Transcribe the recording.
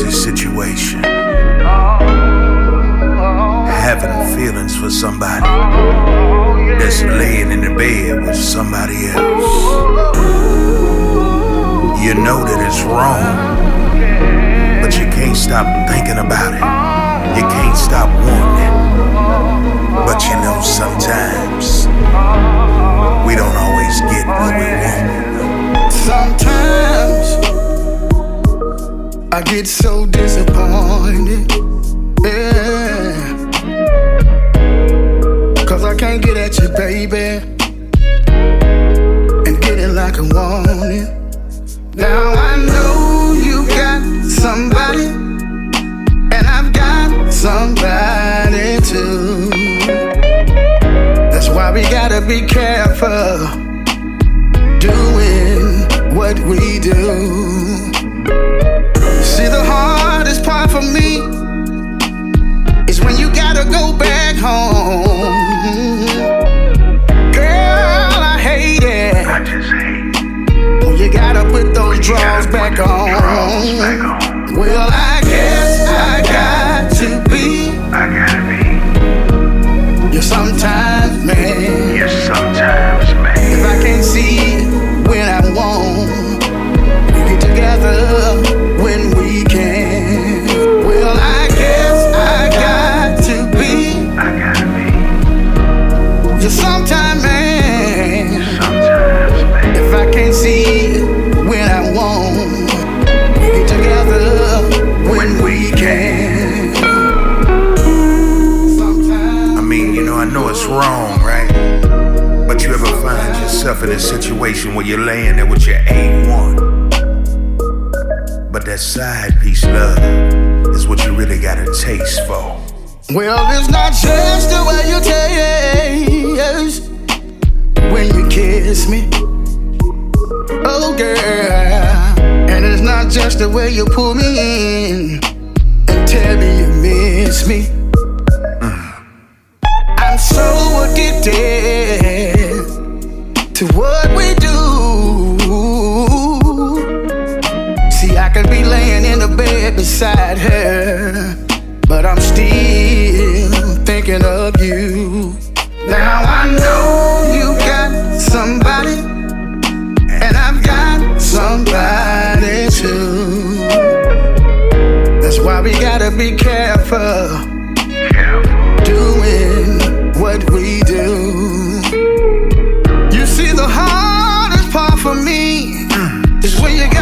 crazy situation. Having feelings for somebody that's laying in the bed with somebody else. You know that it's wrong, but you can't stop thinking about it. You can't stop wanting it. But you know sometimes we don't always get what we want. Sometimes I get so disappointed, yeah, 'cause I can't get at you, baby, and get it like I want it. Now I know you got somebody, and I've got somebody too. That's why we gotta be careful doing what we do. See, the hardest part for me is when you gotta go back home. Girl, I hate it. I just hate when you gotta put those drawers back on. Well, I guess I got to be. I gotta be. You're sometimes, man. Yes, sometimes, man. If I can't see it when I want, we get together when we can. Well, I guess I got to be. I gotta be. You're sometime, man. Sometimes, man. If I can't see it when I want, we get together when we can. Sometimes. I mean, you know, I know it's wrong, right? But you ever find yourself in a situation where you're laying there with your A1, but that side piece love is what you really got a taste for? Well, it's not just the way you taste when you kiss me, oh girl. And it's not just the way you pull me in and tell me you miss me. I'm so addicted to what we do. See, I could be laying in the bed beside her, but I'm still thinking of you. Now I know you got somebody, and I've got somebody too. That's why we gotta be careful doing what we do. You see, the hardest part for me is when you got